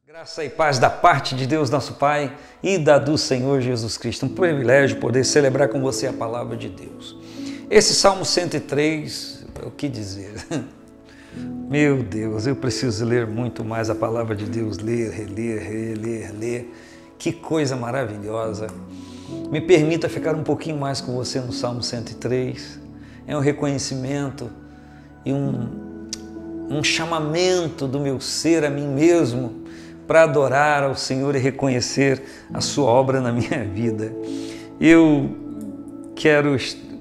Graça e paz da parte de Deus, nosso Pai, e da do Senhor Jesus Cristo. Um privilégio poder celebrar com você a palavra de Deus. Esse Salmo 103, o que dizer? Meu Deus, eu preciso ler muito mais a palavra de Deus, ler, reler. Que coisa maravilhosa. Me permita ficar um pouquinho mais com você no Salmo 103. É um reconhecimento e um chamamento do meu ser a mim mesmo, para adorar ao Senhor e reconhecer a sua obra na minha vida. Eu quero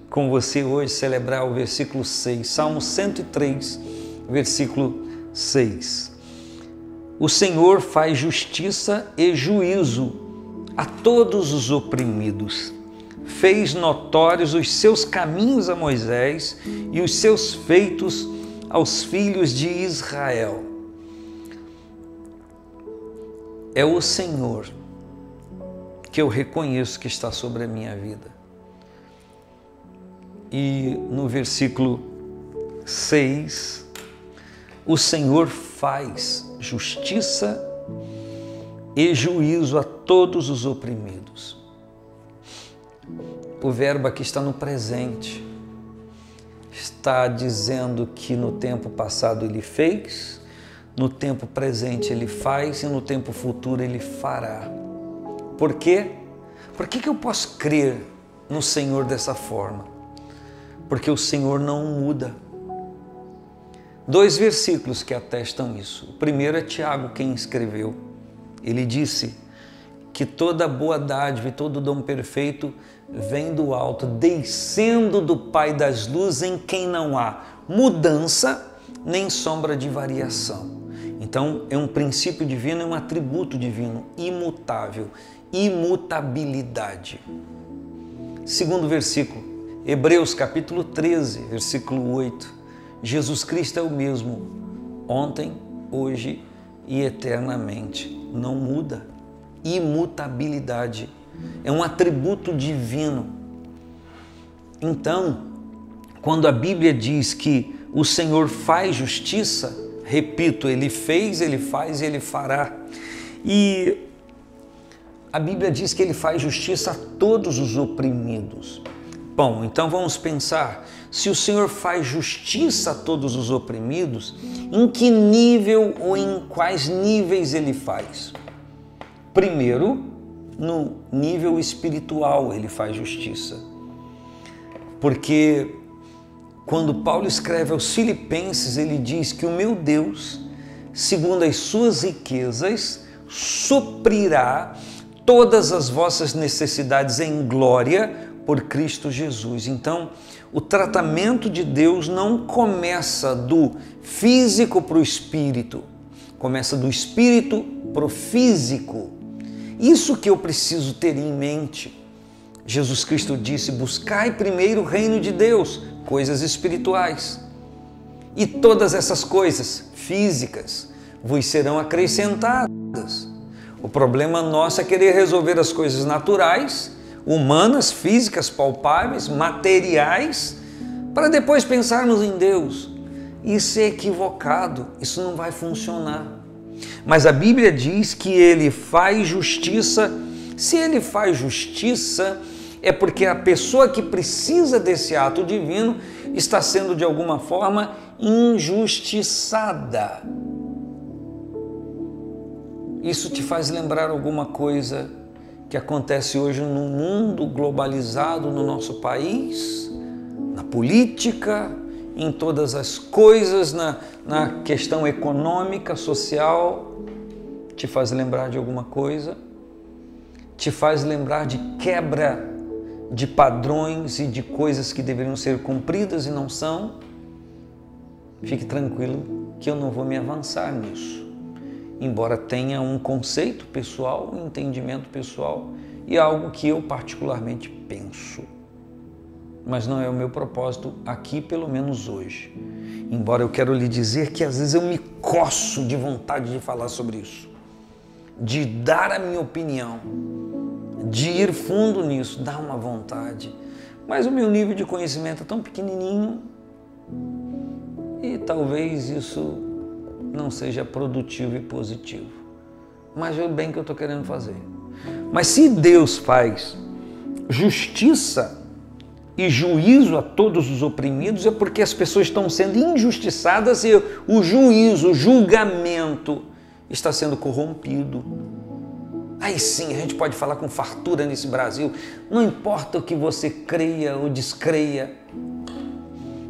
com você hoje celebrar o versículo 6, Salmo 103, versículo 6. O Senhor faz justiça e juízo a todos os oprimidos. Fez notórios os seus caminhos a Moisés e os seus feitos aos filhos de Israel. É o Senhor que eu reconheço que está sobre a minha vida. E no versículo 6, o Senhor faz justiça e juízo a todos os oprimidos. O verbo aqui está no presente. Está dizendo que no tempo passado Ele fez, no tempo presente Ele faz e no tempo futuro Ele fará. Por quê? Por que eu posso crer no Senhor dessa forma? Porque o Senhor não muda. 2 versículos que atestam isso. O primeiro é Tiago quem escreveu. Ele disse que toda boa dádiva e todo dom perfeito vem do alto, descendo do Pai das luzes, em quem não há mudança nem sombra de variação. Então, é um princípio divino, é um atributo divino, imutável, imutabilidade. Segundo versículo, Hebreus capítulo 13, versículo 8. Jesus Cristo é o mesmo, ontem, hoje e eternamente. Não muda. Imutabilidade. É um atributo divino. Então, quando a Bíblia diz que o Senhor faz justiça, repito, Ele fez, Ele faz e Ele fará. E a Bíblia diz que Ele faz justiça a todos os oprimidos. Bom, então vamos pensar, se o Senhor faz justiça a todos os oprimidos, em que nível ou em quais níveis Ele faz? Primeiro, no nível espiritual Ele faz justiça. Porque quando Paulo escreve aos Filipenses, ele diz que o meu Deus, segundo as suas riquezas, suprirá todas as vossas necessidades em glória por Cristo Jesus. Então, o tratamento de Deus não começa do físico para o espírito, começa do espírito para o físico. Isso que eu preciso ter em mente. Jesus Cristo disse: buscai primeiro o reino de Deus, coisas espirituais. E todas essas coisas físicas vos serão acrescentadas. O problema nosso é querer resolver as coisas naturais, humanas, físicas, palpáveis, materiais, para depois pensarmos em Deus. Isso é equivocado, isso não vai funcionar. Mas a Bíblia diz que Ele faz justiça. Se Ele faz justiça, é porque a pessoa que precisa desse ato divino está sendo de alguma forma injustiçada. Isso te faz lembrar alguma coisa que acontece hoje no mundo globalizado, no nosso país, na política, em todas as coisas, na questão econômica, social? Te faz lembrar de alguma coisa? Te faz lembrar de quebra de padrões e de coisas que deveriam ser cumpridas e não são? Fique tranquilo que eu não vou me avançar nisso. Embora tenha um conceito pessoal, um entendimento pessoal e algo que eu particularmente penso. Mas não é o meu propósito aqui, pelo menos hoje. Embora eu quero lhe dizer que às vezes eu me coço de vontade de falar sobre isso, de dar a minha opinião, de ir fundo nisso, dá uma vontade. Mas o meu nível de conhecimento é tão pequenininho, E talvez isso não seja produtivo e positivo. Mas é o bem que eu estou querendo fazer. Mas se Deus faz justiça e juízo a todos os oprimidos, é porque as pessoas estão sendo injustiçadas e o juízo, o julgamento está sendo corrompido. Aí sim a gente pode falar com fartura nesse Brasil. Não importa o que você creia ou descreia,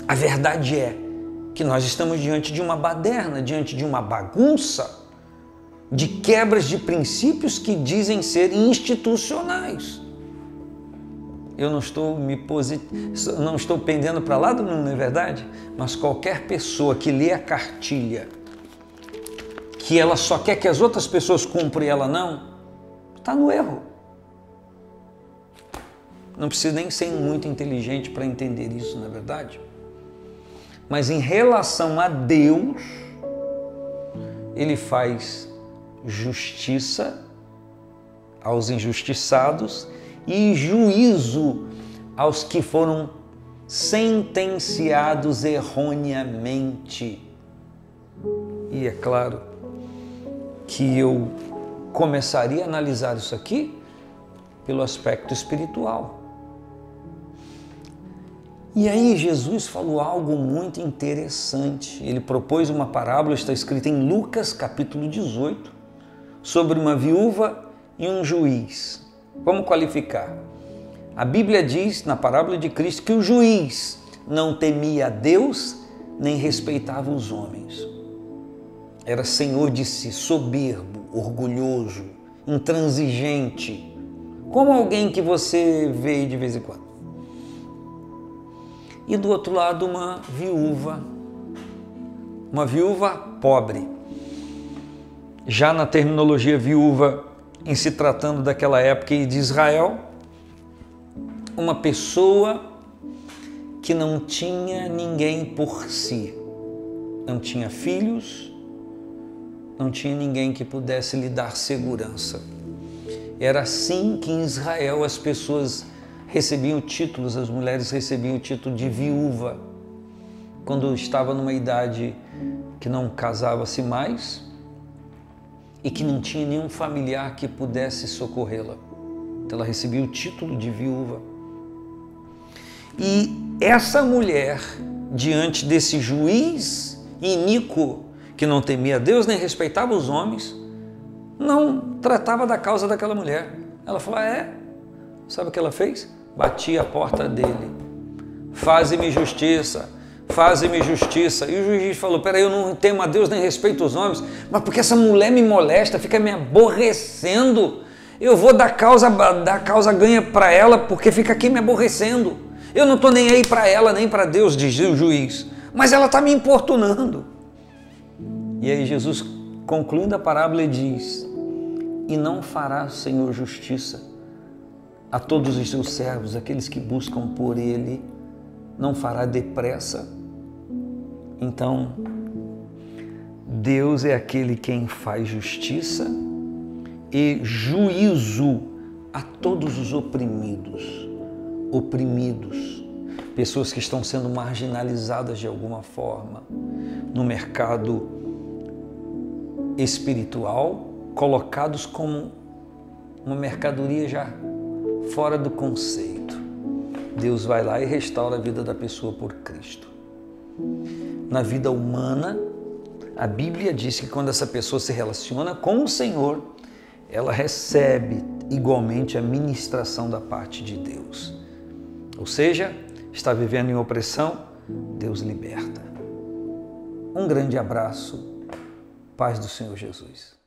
a verdade é que nós estamos diante de uma baderna, diante de uma bagunça, de quebras de princípios que dizem ser institucionais. Eu não estou não estou pendendo para lá, não é verdade? Mas qualquer pessoa que lê a cartilha, que ela só quer que as outras pessoas cumpram e ela não, está no erro. Não precisa nem ser muito inteligente para entender isso, não é verdade? Mas em relação a Deus, Ele faz justiça aos injustiçados e juízo aos que foram sentenciados erroneamente. E é claro que eu começaria a analisar isso aqui pelo aspecto espiritual. E aí Jesus falou algo muito interessante. Ele propôs uma parábola, está escrita em Lucas capítulo 18, sobre uma viúva e um juiz. Vamos qualificar. A Bíblia diz, na parábola de Cristo, que o juiz não temia a Deus, nem respeitava os homens. Era senhor de si, soberbo, orgulhoso, intransigente, como alguém que você vê de vez em quando. E do outro lado uma viúva pobre. Já na terminologia viúva, em se tratando daquela época de Israel, uma pessoa que não tinha ninguém por si, não tinha filhos, não tinha ninguém que pudesse lhe dar segurança. Era assim que em Israel as pessoas recebiam títulos, as mulheres recebiam o título de viúva, quando estava numa idade que não casava-se mais e que não tinha nenhum familiar que pudesse socorrê-la. Então ela recebia o título de viúva. E essa mulher, diante desse juiz iníquo, que não temia Deus nem respeitava os homens, não tratava da causa daquela mulher. Ela falou, sabe o que ela fez? Batia a porta dele. Faze-me justiça, faze-me justiça. E o juiz falou, peraí, eu não temo a Deus nem respeito os homens, mas porque essa mulher me molesta, fica me aborrecendo, eu vou dar causa ganha para ela porque fica aqui me aborrecendo. Eu não estou nem aí para ela, nem para Deus, diz o juiz, mas ela está me importunando. E aí Jesus, concluindo a parábola, diz, e não fará o Senhor justiça a todos os seus servos, aqueles que buscam por Ele, não fará depressa? Então, Deus é aquele quem faz justiça e juízo a todos os oprimidos, pessoas que estão sendo marginalizadas de alguma forma no mercado espiritual, colocados como uma mercadoria já fora do conceito. Deus vai lá e restaura a vida da pessoa por Cristo. Na vida humana, a Bíblia diz que quando essa pessoa se relaciona com o Senhor, ela recebe igualmente a ministração da parte de Deus. Ou seja, está vivendo em opressão, Deus liberta. Um grande abraço, paz do Senhor Jesus.